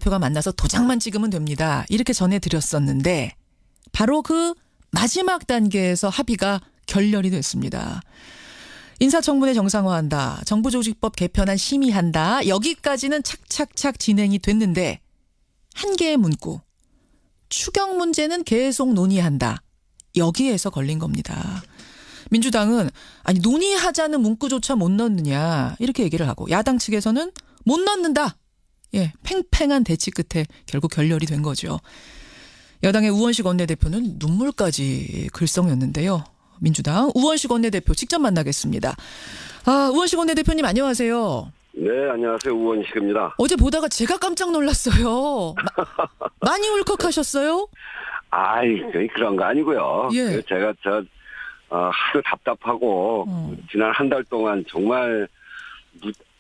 원내대표가 만나서 도장만 찍으면 됩니다. 이렇게 전해드렸었는데 바로 그 마지막 단계에서 합의가 결렬이 됐습니다. 인사청문회 정상화한다. 정부조직법 개편안 심의한다. 여기까지는 착착착 진행이 됐는데 한 개의 문구. 추경 문제는 계속 논의한다. 여기에서 걸린 겁니다. 민주당은 아니 논의하자는 문구조차 못 넣느냐 이렇게 얘기를 하고 야당 측에서는 못 넣는다. 예, 팽팽한 대치 끝에 결국 결렬이 된 거죠. 여당의 우원식 원내대표는 눈물까지 글썽였는데요. 민주당 우원식 원내대표 직접 만나겠습니다. 우원식 원내대표님 안녕하세요. 네, 안녕하세요. 우원식입니다. 어제 보다가 제가 깜짝 놀랐어요. 많이 울컥하셨어요? 아이, 그런 거 아니고요. 예. 제가 하도 답답하고 지난 한 달 동안 정말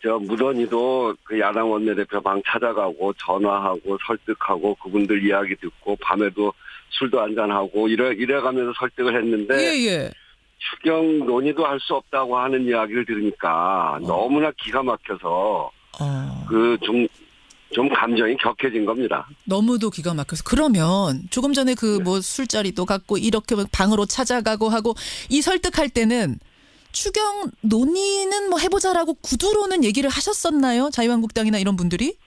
무던히도 그 야당 원내대표 방 찾아가고 전화하고 설득하고 그분들 이야기 듣고 밤에도 술도 한잔하고 이래가면서 설득을 했는데 예. 추경 논의도 할 수 없다고 하는 이야기를 들으니까 너무나 기가 막혀서 좀 감정이 격해진 겁니다. 너무도 기가 막혀서. 그러면 조금 전에 술자리도 갖고 이렇게 방으로 찾아가고 하고 이 설득할 때는 추경 논의는 해보자라고 구두로는 얘기를 하셨었나요? 자유한국당이나 이런 분들이?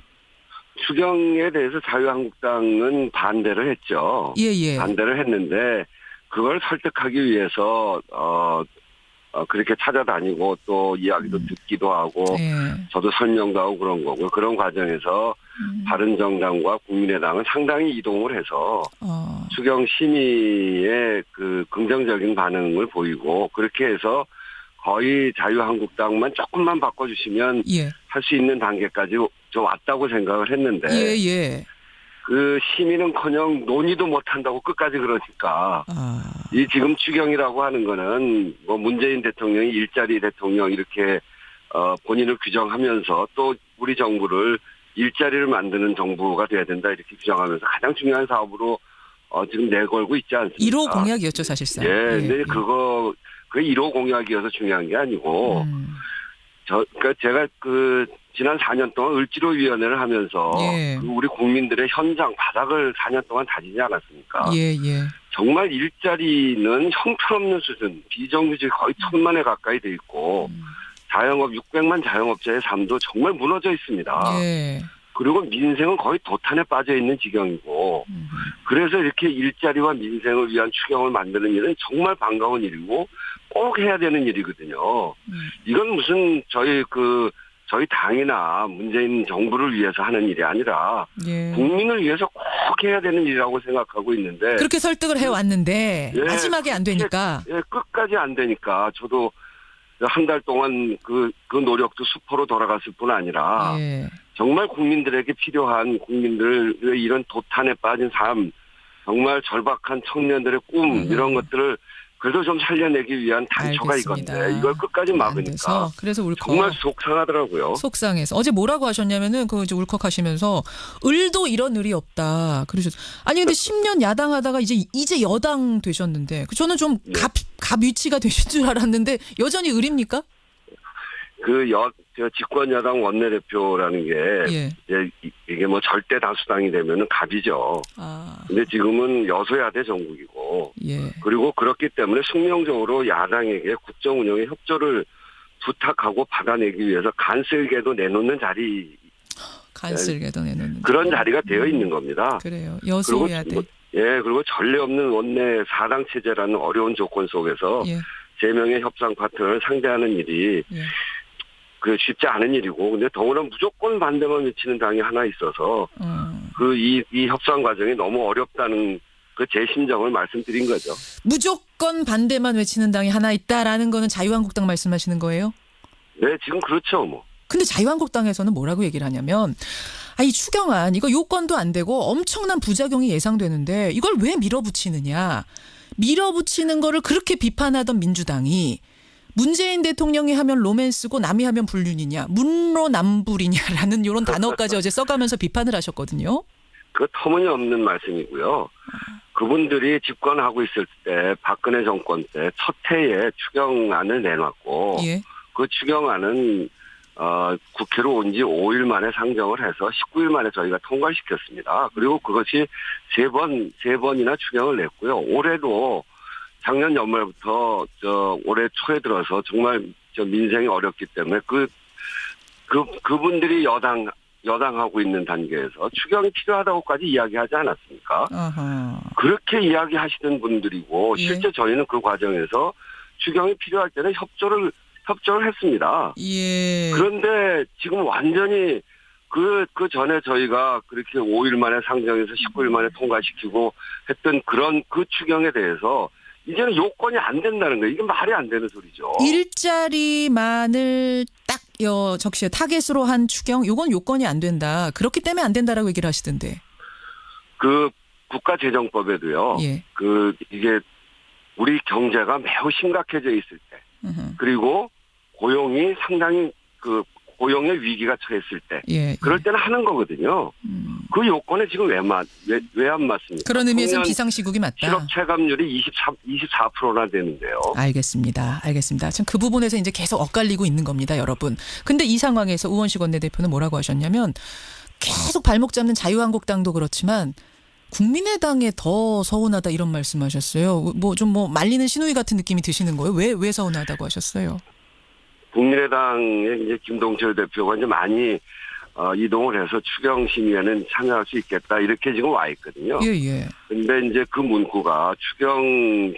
추경에 대해서 자유한국당은 반대를 했죠. 예. 반대를 했는데 그걸 설득하기 위해서 그렇게 찾아다니고 또 이야기도 듣기도 하고 저도 설명도 하고 그런 거고 그런 과정에서 바른정당과 국민의당은 상당히 이동을 해서 추경 심의에 그 긍정적인 반응을 보이고 그렇게 해서 거의 자유한국당만 조금만 바꿔주시면 할 수 있는 단계까지 좀 왔다고 생각을 했는데 그 심의는커녕 논의도 못한다고 끝까지 그러니까 이 지금 추경이라고 하는 거는 문재인 대통령이 일자리 대통령 이렇게 본인을 규정하면서 또 우리 정부를 일자리를 만드는 정부가 돼야 된다 이렇게 규정하면서 가장 중요한 사업으로 지금 내걸고 있지 않습니까? 1호 공약이었죠 사실상. 근데 그 1호 공약이어서 중요한 게 아니고 그러니까 제가 지난 4년 동안 을지로위원회를 하면서 우리 국민들의 현장 바닥을 4년 동안 다지지 않았습니까? 정말 일자리는 형편없는 수준, 비정규직 거의 1,000만에 가까이 돼 있고 자영업 600만 자영업자의 삶도 정말 무너져 있습니다. 그리고 민생은 거의 도탄에 빠져 있는 지경이고 그래서 이렇게 일자리와 민생을 위한 추경을 만드는 일은 정말 반가운 일이고 꼭 해야 되는 일이거든요. 이건 무슨 저희 당이나 문재인 정부를 위해서 하는 일이 아니라 국민을 위해서 꼭 해야 되는 일이라고 생각하고 있는데 그렇게 설득을 해왔는데 마지막에 안 되니까 끝까지 안 되니까 저도 한 달 동안 그 노력도 수포로 돌아갔을 뿐 아니라 정말 국민들에게 필요한 국민들의 이런 도탄에 빠진 삶 정말 절박한 청년들의 꿈 이런 것들을 그래도 좀 살려내기 위한 단초가 알겠습니다. 이건데 이걸 끝까지 막으니까 그래서 정말 속상하더라고요. 속상해서 어제 뭐라고 하셨냐면은 이제 울컥하시면서 을도 이런 을이 없다 그러셨어요. 아니 근데 10년 야당하다가 이제 여당 되셨는데 저는 좀 갑 위치가 되신 줄 알았는데 여전히 을입니까? 집권 여당 원내대표라는 게 이게 절대 다수당이 되면은 갑이죠. 근데 지금은 여소야대 정국이고 그리고 그렇기 때문에 숙명적으로 야당에게 국정 운영에 협조를 부탁하고 받아내기 위해서 간쓸게도 내놓는 자리. 간쓸게도 내놓는 그런 자리가 되어 있는 겁니다. 그래요. 여소야대. 그리고 전례 없는 원내 4당 체제라는 어려운 조건 속에서 3명의 협상 파트너를 상대하는 일이 쉽지 않은 일이고, 근데 더구나 무조건 반대만 외치는 당이 하나 있어서, 이 협상 과정이 너무 어렵다는 제 심정을 말씀드린 거죠. 무조건 반대만 외치는 당이 하나 있다라는 거는 자유한국당 말씀하시는 거예요? 네, 지금 그렇죠, 근데 자유한국당에서는 뭐라고 얘기를 하냐면, 이 추경안, 이거 요건도 안 되고 엄청난 부작용이 예상되는데, 이걸 왜 밀어붙이느냐. 밀어붙이는 거를 그렇게 비판하던 민주당이, 문재인 대통령이 하면 로맨스고 남이 하면 불륜이냐, 문로남불이냐라는 이런 단어까지 어제 써가면서 비판을 하셨거든요. 그 터무니없는 말씀이고요. 그분들이 집권하고 있을 때 박근혜 정권 때 첫 해에 추경안을 내놨고 그 추경안은 국회로 온 지 5일 만에 상정을 해서 19일 만에 저희가 통과시켰습니다. 그리고 그것이 세 번이나 추경을 냈고요. 올해도 작년 연말부터 올해 초에 들어서 정말 민생이 어렵기 때문에 그분들이 여당하고 있는 단계에서 추경이 필요하다고까지 이야기하지 않았습니까? 아하. 그렇게 이야기하시는 분들이고 예. 실제 저희는 그 과정에서 추경이 필요할 때는 협조를 했습니다. 예. 그런데 지금 완전히 그 전에 저희가 그렇게 5일 만에 상정해서 19일 만에 통과시키고 했던 그런 그 추경에 대해서 이제는 요건이 안 된다는 거예요. 이게 말이 안 되는 소리죠. 일자리만을 딱 적시에 타겟으로 한 추경, 요건 요건이 안 된다. 그렇기 때문에 안 된다라고 얘기를 하시던데. 그 국가재정법에도요. 예. 이게 우리 경제가 매우 심각해져 있을 때, 그리고 고용이 상당히 고용의 위기가 처했을 때, 예. 그럴 때는 하는 거거든요. 그 요건에 지금 왜 안 맞습니까? 그런 의미에서는 비상시국이 맞다. 실업 체감률이 24%나 되는데요. 알겠습니다. 참 그 부분에서 이제 계속 엇갈리고 있는 겁니다, 여러분. 근데 이 상황에서 우원식 원내대표는 뭐라고 하셨냐면 계속 발목 잡는 자유한국당도 그렇지만 국민의당에 더 서운하다 이런 말씀하셨어요. 좀 말리는 신우이 같은 느낌이 드시는 거예요? 왜 서운하다고 하셨어요? 국민의당의 이제 김동철 대표가 이제 많이 이동을 해서 추경 심의에는 참여할 수 있겠다 이렇게 지금 와 있거든요. 예. 근데 이제 그 문구가 추경을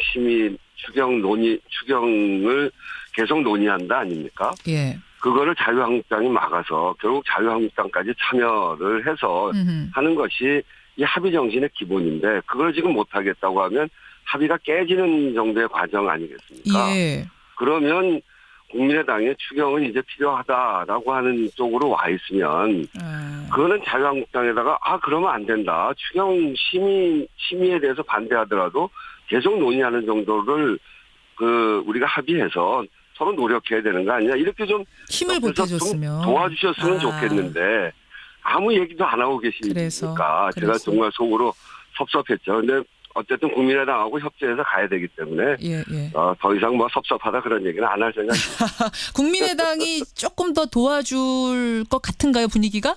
계속 논의한다 아닙니까? 예. 그거를 자유한국당이 막아서 결국 자유한국당까지 참여를 해서 하는 것이 이 합의 정신의 기본인데 그걸 지금 못하겠다고 하면 합의가 깨지는 정도의 과정 아니겠습니까? 예. 그러면 국민의당의 추경은 이제 필요하다라고 하는 쪽으로 와 있으면 그거는 자유한국당에다가 그러면 안 된다. 추경 심의에 대해서 반대하더라도 계속 논의하는 정도를 우리가 합의해서 서로 노력해야 되는 거 아니냐. 이렇게 좀 힘을 보태줬으면 도와주셨으면 좋겠는데 아무 얘기도 안 하고 계시니까 제가 정말 속으로 섭섭했죠. 근데 어쨌든 국민의당하고 협조해서 가야 되기 때문에 예. 더 이상 섭섭하다 그런 얘기는 안 할 생각입니다. 국민의당이 조금 더 도와줄 것 같은가요, 분위기가?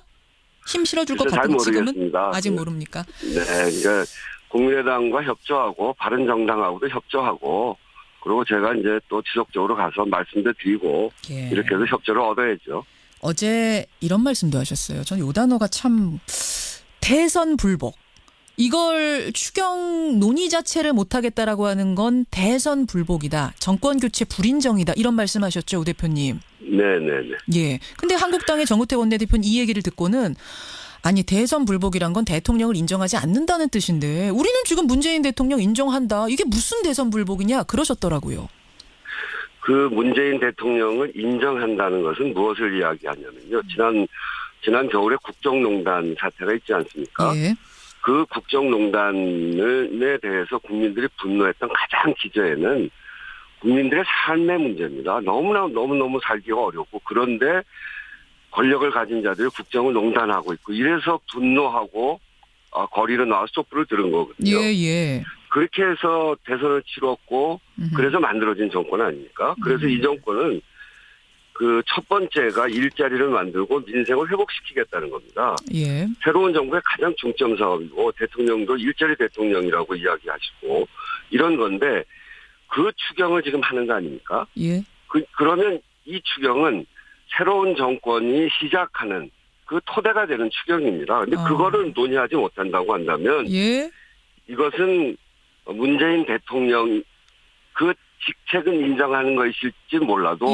힘 실어줄 것 같은 지금은? 모르겠습니다. 아직 모릅니까? 네, 그러니까 국민의당과 협조하고 바른정당하고도 협조하고 그리고 제가 이제 또 지속적으로 가서 말씀도 드리고 이렇게 해서 협조를 얻어야죠. 어제 이런 말씀도 하셨어요. 전 이 단어가 참 대선 불복. 이걸 추경 논의 자체를 못하겠다라고 하는 건 대선 불복이다. 정권 교체 불인정이다. 이런 말씀하셨죠, 우 대표님. 네네네. 예. 근데 한국당의 정우택 원내대표는 이 얘기를 듣고는 아니 대선 불복이란 건 대통령을 인정하지 않는다는 뜻인데 우리는 지금 문재인 대통령 인정한다. 이게 무슨 대선 불복이냐 그러셨더라고요. 그 문재인 대통령을 인정한다는 것은 무엇을 이야기하냐면요. 지난 겨울에 국정농단 사태가 있지 않습니까? 예. 그 국정농단에 대해서 국민들이 분노했던 가장 기저에는 국민들의 삶의 문제입니다. 너무너무 살기가 어렵고 그런데 권력을 가진 자들이 국정을 농단하고 있고 이래서 분노하고 거리로 나와서 촛불을 들은 거거든요. 예. 그렇게 해서 대선을 치렀고 그래서 만들어진 정권 아닙니까? 그래서 이 정권은 그 첫 번째가 일자리를 만들고 민생을 회복시키겠다는 겁니다. 예. 새로운 정부의 가장 중점 사업이고 대통령도 일자리 대통령이라고 이야기하시고 이런 건데 그 추경을 지금 하는 거 아닙니까? 예. 그러면 이 추경은 새로운 정권이 시작하는 그 토대가 되는 추경입니다. 근데 그거를 논의하지 못한다고 한다면 이것은 문재인 대통령 그 직책은 인정하는 것일지 몰라도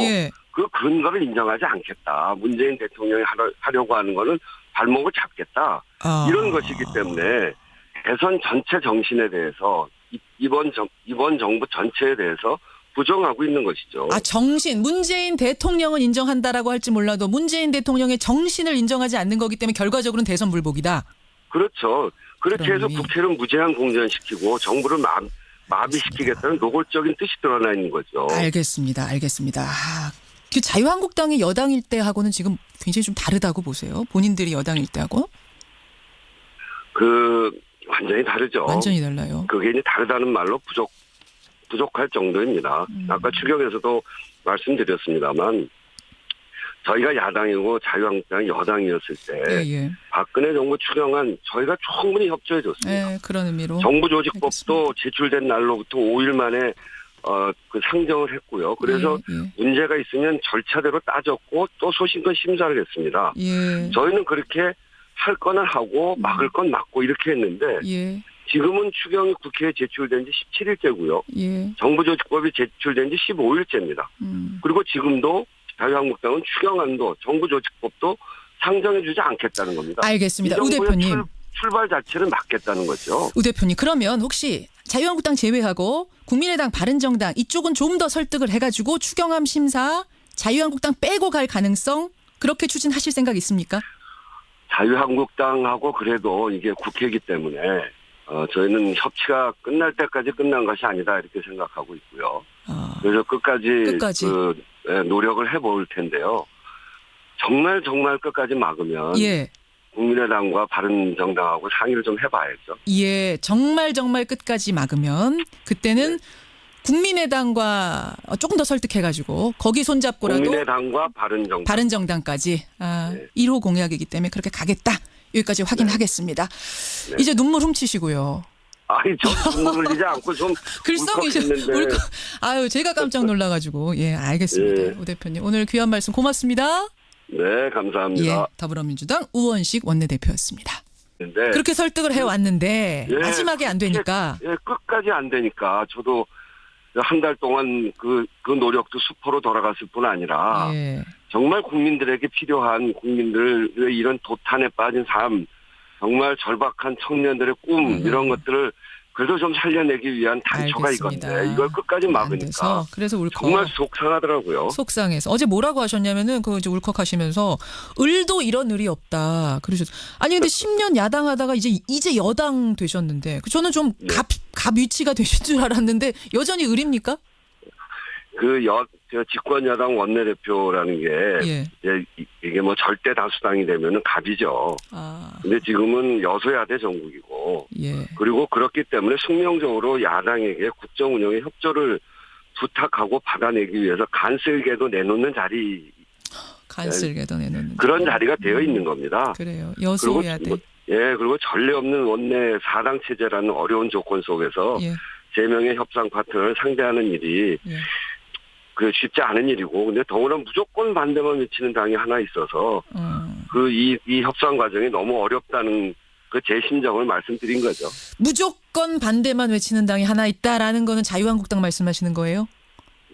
그 근거를 인정하지 않겠다. 문재인 대통령이 하려고 하는 거는 발목을 잡겠다. 이런 것이기 때문에 대선 전체 정신에 대해서 이번 정부 전체에 대해서 부정하고 있는 것이죠. 정신. 문재인 대통령은 인정한다라고 할지 몰라도 문재인 대통령의 정신을 인정하지 않는 거기 때문에 결과적으로는 대선 불복이다. 그렇죠. 그렇게 해서 국회를 무제한 공전시키고 정부를 마비시키겠다는 노골적인 뜻이 드러나 있는 거죠. 알겠습니다. 그 자유한국당이 여당일 때하고는 지금 굉장히 좀 다르다고 보세요. 본인들이 여당일 때하고? 완전히 다르죠. 완전히 달라요. 그게 이제 다르다는 말로 부족할 정도입니다. 아까 추경에서도 말씀드렸습니다만 저희가 야당이고 자유한국당이 여당이었을 때 예. 박근혜 정부 추경안 저희가 충분히 협조해줬습니다. 예, 그런 의미로. 정부조직법도 알겠습니다. 제출된 날로부터 5일 만에 그 상정을 했고요. 그래서 문제가 있으면 절차대로 따졌고 또 소신껏 심사를 했습니다. 예. 저희는 그렇게 할 거는 하고 막을 건 막고 이렇게 했는데 예. 지금은 추경이 국회에 제출된 지 17일째고요. 예. 정부조직법이 제출된 지 15일째입니다. 그리고 지금도 자유한국당은 추경안도 정부조직법도 상정해주지 않겠다는 겁니다. 알겠습니다. 우 대표님. 출발 자체를 막겠다는 거죠. 우 대표님, 그러면 혹시 자유한국당 제외하고 국민의당, 바른정당 이쪽은 좀 더 설득을 해가지고 추경안 심사 자유한국당 빼고 갈 가능성 그렇게 추진하실 생각 있습니까? 자유한국당하고 그래도 이게 국회이기 때문에 저희는 협치가 끝날 때까지 끝난 것이 아니다 이렇게 생각하고 있고요. 그래서 끝까지 노력을 해볼 텐데요. 정말 끝까지 막으면 예. 국민의당과 바른정당하고 상의를 좀 해봐야죠. 예, 정말 끝까지 막으면 그때는 국민의당과 조금 더 설득해가지고 거기 손잡고라도 국민의당과 바른정당까지 1호 공약이기 때문에 그렇게 가겠다. 여기까지 확인하겠습니다. 네. 이제 눈물 훔치시고요. 아니, 저 눈물 흘리지 않고 좀 울컥했는데. 아유, 제가 깜짝 놀라가지고. 예, 알겠습니다. 예. 우 대표님, 오늘 귀한 말씀 고맙습니다. 네, 감사합니다. 예, 더불어민주당 우원식 원내대표였습니다. 네. 그렇게 설득을 해왔는데 마지막에 안 되니까. 끝까지 안 되니까 저도 한 달 동안 그 노력도 수포로 돌아갔을 뿐 아니라 정말 국민들에게 필요한 국민들의 이런 도탄에 빠진 삶, 정말 절박한 청년들의 꿈 이런 것들을 그래도 좀 살려내기 위한 단초가 알겠습니다. 이건데 이걸 끝까지 막으니까 그래서 울컥. 정말 속상하더라고요. 속상해서 어제 뭐라고 하셨냐면은 그 이제 울컥하시면서 을도 이런 을이 없다 그러셨. 아니 근데 10년 야당하다가 이제 여당 되셨는데 저는 좀 갑 위치가 되신 줄 알았는데 여전히 을입니까? 집권 여당 원내대표라는 게 이게 뭐 절대 다수당이 되면은 갑이죠. 근데 지금은 여소야대 정국이고 그리고 그렇기 때문에 숙명적으로 야당에게 국정 운영에 협조를 부탁하고 받아내기 위해서 간쓸게도 내놓는 자리. 간쓸게도 내놓는 그런 자리가 되어 있는 겁니다. 그래요. 여소야대. 그리고 전례 없는 원내 4당 체제라는 어려운 조건 속에서 3명의 협상 파트너를 상대하는 일이 쉽지 않은 일이고, 근데 더구나 무조건 반대만 외치는 당이 하나 있어서, 이 협상 과정이 너무 어렵다는 제 심정을 말씀드린 거죠. 무조건 반대만 외치는 당이 하나 있다라는 거는 자유한국당 말씀하시는 거예요?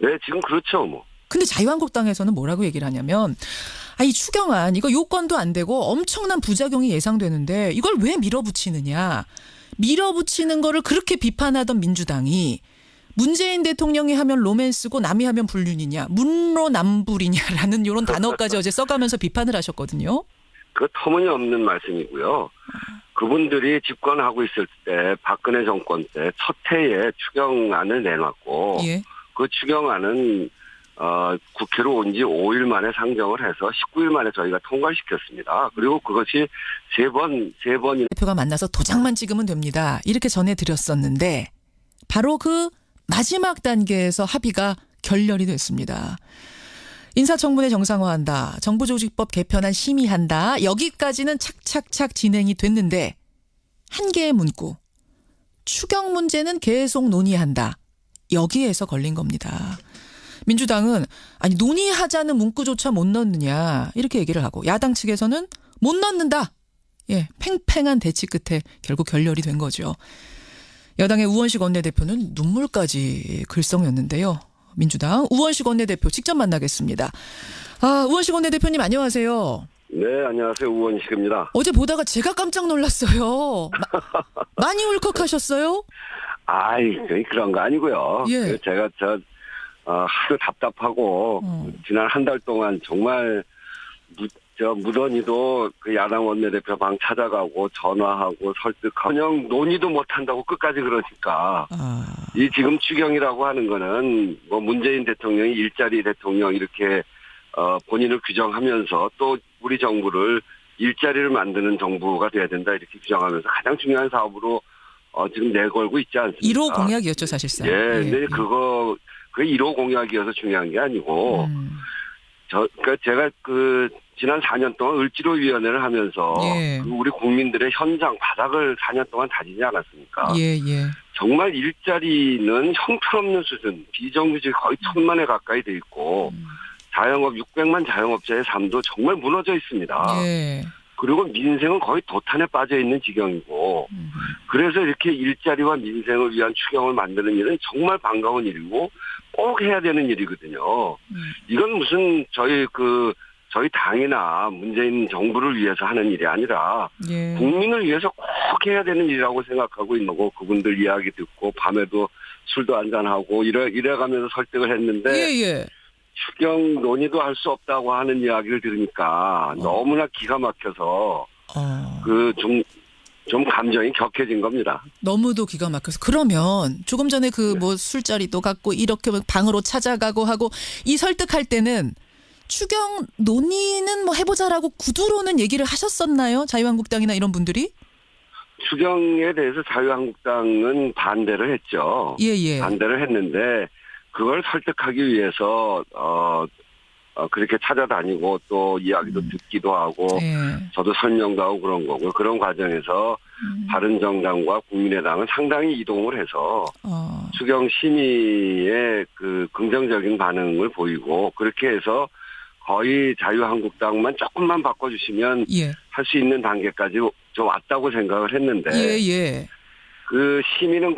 네, 지금 그렇죠, 뭐. 근데 자유한국당에서는 뭐라고 얘기를 하냐면, 이 추경안, 이거 요건도 안 되고 엄청난 부작용이 예상되는데, 이걸 왜 밀어붙이느냐. 밀어붙이는 거를 그렇게 비판하던 민주당이, 문재인 대통령이 하면 로맨스고 남이 하면 불륜이냐, 문로남불이냐라는 이런 단어까지 어제 써가면서 비판을 하셨거든요. 그 터무니없는 말씀이고요. 그분들이 집권하고 있을 때 박근혜 정권 때 첫 해에 추경안을 내놨고 그 추경안은 국회로 온 지 5일 만에 상정을 해서 19일 만에 저희가 통과시켰습니다. 그리고 그것이 세 번 대표가 만나서 도장만 찍으면 됩니다. 이렇게 전해드렸었는데 바로 그 마지막 단계에서 합의가 결렬이 됐습니다. 인사청문회 정상화한다. 정부조직법 개편안 심의한다. 여기까지는 착착착 진행이 됐는데 한 개의 문구. 추경 문제는 계속 논의한다. 여기에서 걸린 겁니다. 민주당은 아니 논의하자는 문구조차 못 넣느냐 이렇게 얘기를 하고 야당 측에서는 못 넣는다. 팽팽한 대치 끝에 결국 결렬이 된 거죠. 여당의 우원식 원내대표는 눈물까지 글썽였는데요. 민주당 우원식 원내대표 직접 만나겠습니다. 우원식 원내대표님 안녕하세요. 네, 안녕하세요. 우원식입니다. 어제 보다가 제가 깜짝 놀랐어요. 많이 울컥하셨어요? 그런 거 아니고요. 제가 하도 답답하고 지난 한 달 동안 정말 무던히도 그 야당 원내대표 방 찾아가고 전화하고 설득하고 그냥 논의도 못한다고 끝까지 그러니까 이 지금 추경이라고 하는 거는 뭐 문재인 대통령이 일자리 대통령 이렇게 본인을 규정하면서 또 우리 정부를 일자리를 만드는 정부가 돼야 된다 이렇게 규정하면서 가장 중요한 사업으로 지금 내걸고 있지 않습니까? 1호 공약이었죠 사실상. 근데 그 1호 공약이어서 중요한 게 아니고 그러니까 제가 지난 4년 동안 을지로위원회를 하면서 예. 우리 국민들의 현장 바닥을 4년 동안 다지지 않았습니까? 예, 예. 정말 일자리는 형편없는 수준, 비정규직이 거의 1,000만에 가까이 돼 있고 자영업 600만 자영업자의 삶도 정말 무너져 있습니다. 예. 그리고 민생은 거의 도탄에 빠져 있는 지경이고 그래서 이렇게 일자리와 민생을 위한 추경을 만드는 일은 정말 반가운 일이고 꼭 해야 되는 일이거든요. 이건 무슨 저희 당이나 문재인 정부를 위해서 하는 일이 아니라 예. 국민을 위해서 꼭 해야 되는 일이라고 생각하고 있는 거고 그분들 이야기 듣고 밤에도 술도 한잔하고 이래가면서 설득을 했는데 예. 추경 논의도 할 수 없다고 하는 이야기를 들으니까 너무나 기가 막혀서 좀 감정이 격해진 겁니다. 너무도 기가 막혀서 그러면 조금 전에 뭐 술자리도 갖고 이렇게 방으로 찾아가고 하고 이 설득할 때는 추경 논의는 뭐 해보자라고 구두로는 얘기를 하셨었나요? 자유한국당이나 이런 분들이? 추경에 대해서 자유한국당은 반대를 했죠. 예. 반대를 했는데 그걸 설득하기 위해서 그렇게 찾아다니고 또 이야기도 듣기도 하고 저도 설명도 하고 그런 거고요. 그런 과정에서 바른정당과 국민의당은 상당히 이동을 해서 추경 심의에 긍정적인 반응을 보이고 그렇게 해서 거의 자유한국당만 조금만 바꿔주시면 할 수 있는 단계까지 좀 왔다고 생각을 했는데 그 심의는